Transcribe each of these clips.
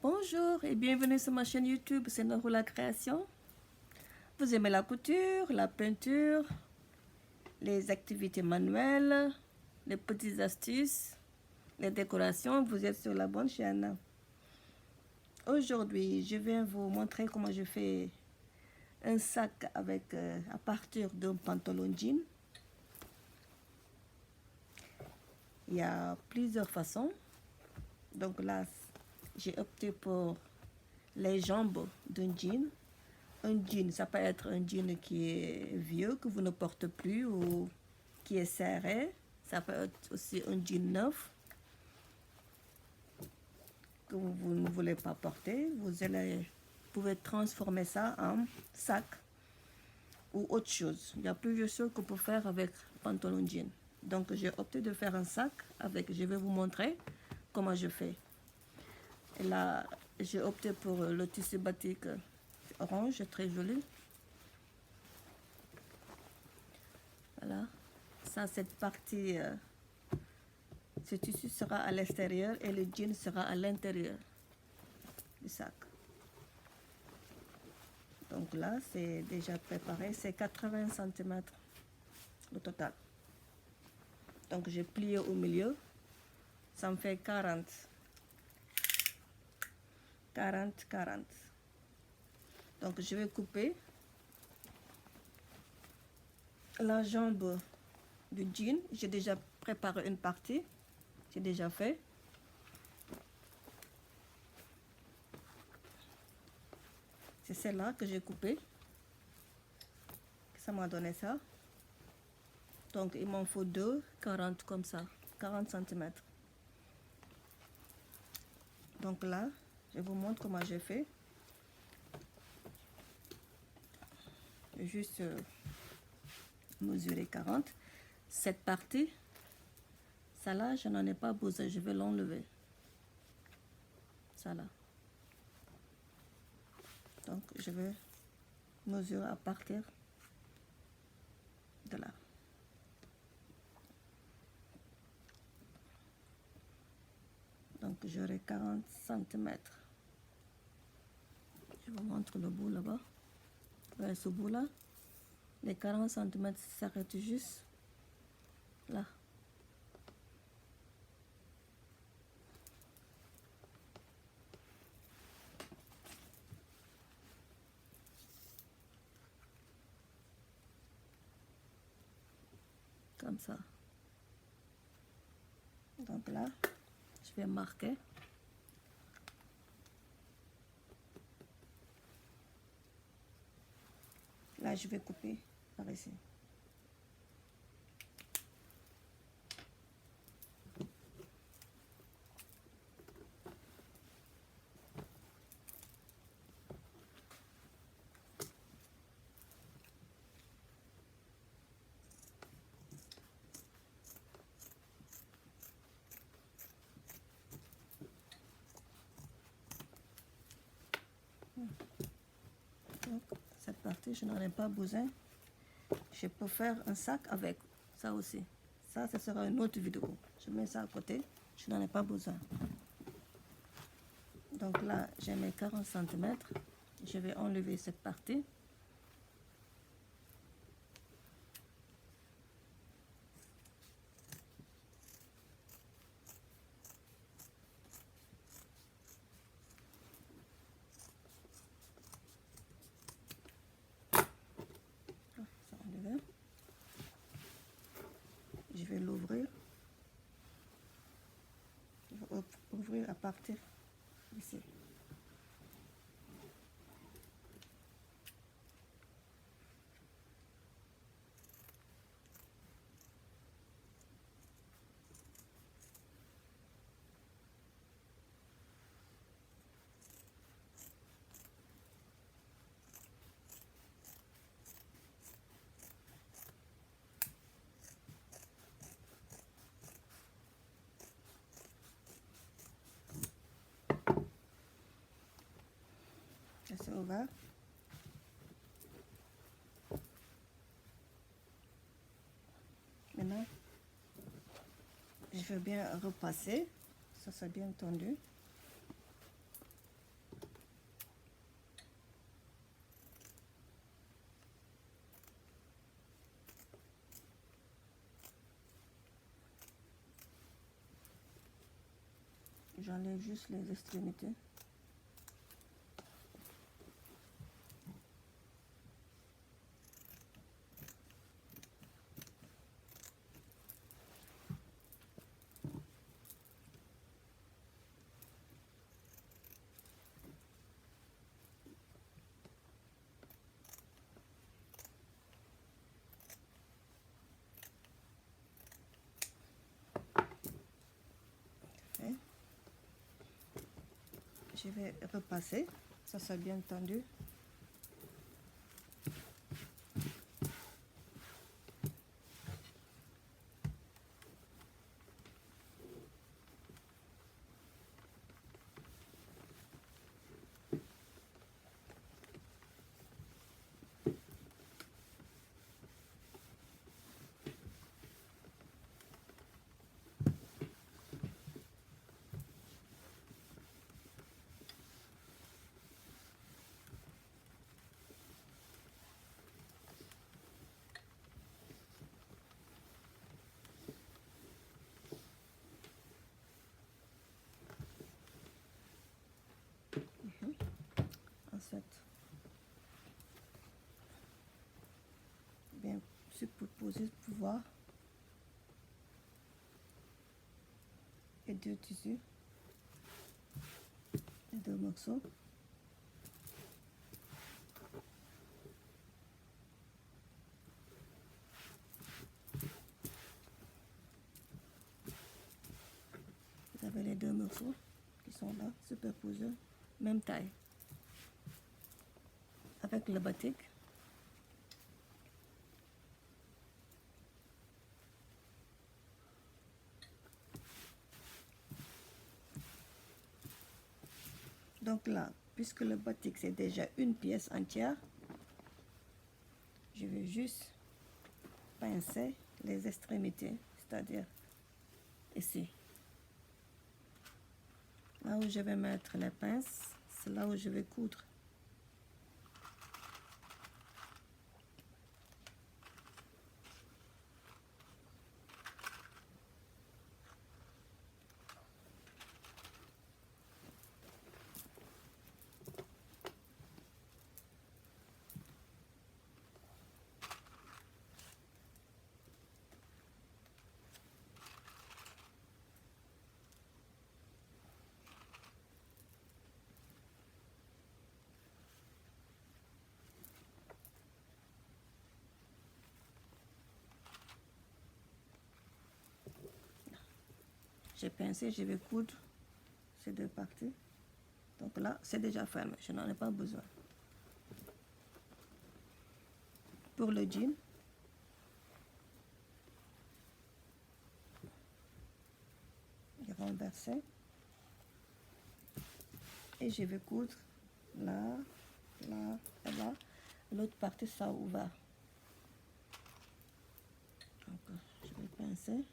Bonjour et bienvenue sur ma chaîne YouTube, c'est Norou la création. Vous aimez la couture, la peinture, les activités manuelles, les petites astuces, les décorations, vous êtes sur la bonne chaîne. Aujourd'hui, je viens vous montrer comment je fais un sac avec à partir d'un pantalon jean. Il y a plusieurs façons. Donc là, j'ai opté pour les jambes d'un jean. Un jean, ça peut être un jean qui est vieux, que vous ne portez plus ou qui est serré. Ça peut être aussi un jean neuf que vous ne voulez pas porter. Vous pouvez transformer ça en sac ou autre chose. Il y a plusieurs choses qu'on peut faire avec pantalon jean. Donc j'ai opté de faire un sac avec, je vais vous montrer comment je fais. Et là, j'ai opté pour le tissu batik orange, très joli. Voilà. Ça, cette partie, ce tissu sera à l'extérieur et le jean sera à l'intérieur du sac. Donc là, c'est déjà préparé. C'est 80 cm le total. Donc j'ai plié au milieu. Ça me fait 40. 40, 40. Donc je vais couper la jambe du jean. J'ai déjà préparé une partie. J'ai déjà fait. C'est celle-là que j'ai coupée. Ça m'a donné ça. Donc il m'en faut 2, 40 comme ça. 40 cm. Donc là, je vous montre comment j'ai fait. Juste mesurer 40. Cette partie, ça là, je n'en ai pas besoin. Je vais l'enlever. Ça là. Donc je vais mesurer à partir de là. Donc j'aurai 40 cm. Je vous montre le bout là-bas. Ouais, ce bout là, les 40 cm s'arrêtent juste là. Comme ça. Donc là, je vais marquer. Là, je vais couper par ici. Donc, cette partie, je n'en ai pas besoin. Je peux faire un sac avec ça aussi. Ça, ce sera une autre vidéo. Je mets ça à côté. Je n'en ai pas besoin. Donc là, j'ai mes 40 cm. Je vais enlever cette partie. Je vais l'ouvrir. Je vais ouvrir à partir d'ici. C'est ouvert. Maintenant, je vais bien repasser. Ça, c'est bien tendu. j'enlève juste les extrémités. Je vais repasser, ça c'est bien tendu. Ensuite, bien superposer pour voir les deux tissus, les deux morceaux. Vous avez les deux morceaux qui sont là, superposés, même taille. Avec le batik, donc là, puisque le batik c'est déjà une pièce entière, je vais juste pincer les extrémités, c'est-à-dire ici. Là où je vais mettre les pinces, c'est là où je vais coudre. J'ai pincé, je vais coudre ces deux parties. Donc là, c'est déjà fermé, je n'en ai pas besoin. Pour le jean, je vais renverser et je vais coudre là, là et là. L'autre partie sera ouverte. Donc, je vais pincer.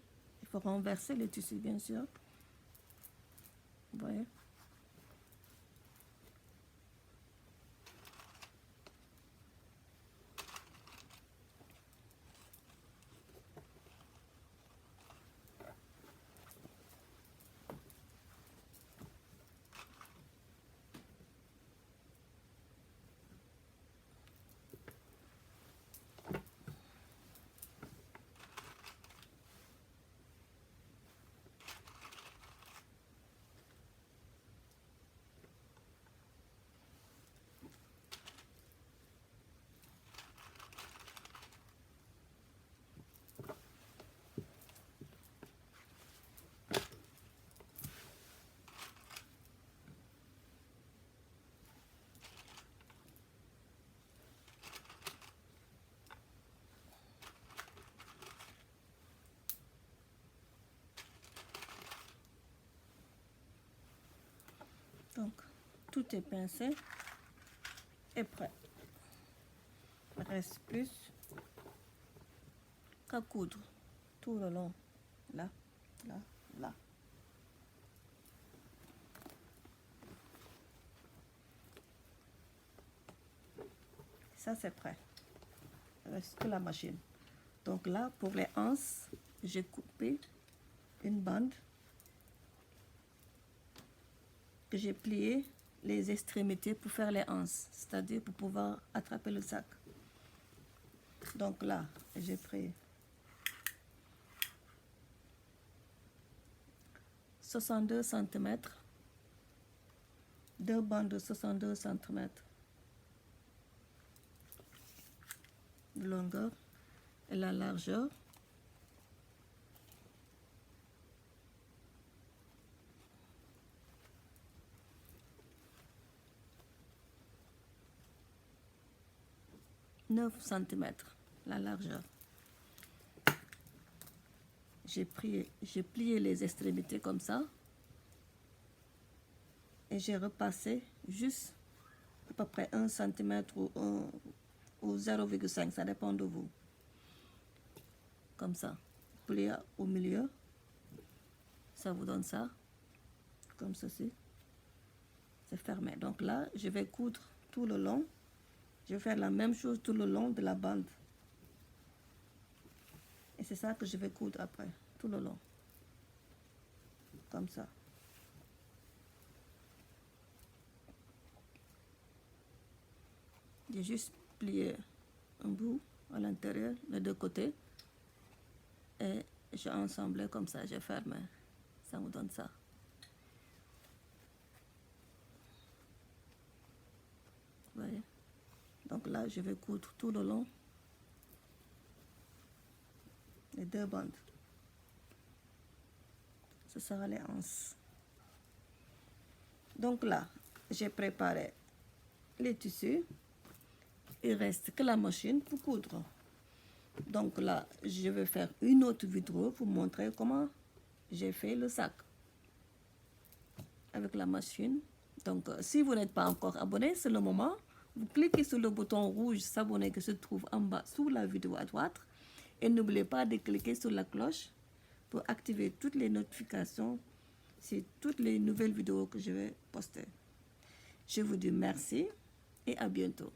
Il faut renverser le tissu, bien sûr. Vous voyez? Donc, tout est pincé et prêt. Il ne reste plus qu'à coudre tout le long. Là, là, là. Ça, c'est prêt. Il reste que la machine. Donc là, pour les anses, j'ai coupé une bande que j'ai plié les extrémités pour faire les anses, c'est-à-dire pour pouvoir attraper le sac. Donc là, j'ai pris 62 cm, deux bandes de 62 cm de longueur et la largeur. « 9 cm la largeur. J'ai plié les extrémités comme ça et j'ai repassé juste à peu près 1 cm ou 0,5, ça dépend de vous. Comme ça, plié au milieu, ça vous donne ça, comme ceci. C'est fermé. Donc là, je vais coudre tout le long. Je vais faire la même chose tout le long de la bande. Et c'est ça que je vais coudre après, tout le long. Comme ça. J'ai juste plié un bout à l'intérieur, les deux côtés. Et j'ai ensemblé comme ça, j'ai fermé. Ça me donne ça. Vous voyez? Donc là, je vais coudre tout le long les deux bandes. Ce sera les anses. Donc là, j'ai préparé les tissus. Il reste que la machine pour coudre. Donc là, je vais faire une autre vidéo pour montrer comment j'ai fait le sac avec la machine. Donc, si vous n'êtes pas encore abonné, c'est le moment. Vous cliquez sur le bouton rouge s'abonner qui se trouve en bas sous la vidéo à droite. Et n'oubliez pas de cliquer sur la cloche pour activer toutes les notifications sur toutes les nouvelles vidéos que je vais poster. Je vous dis merci et à bientôt.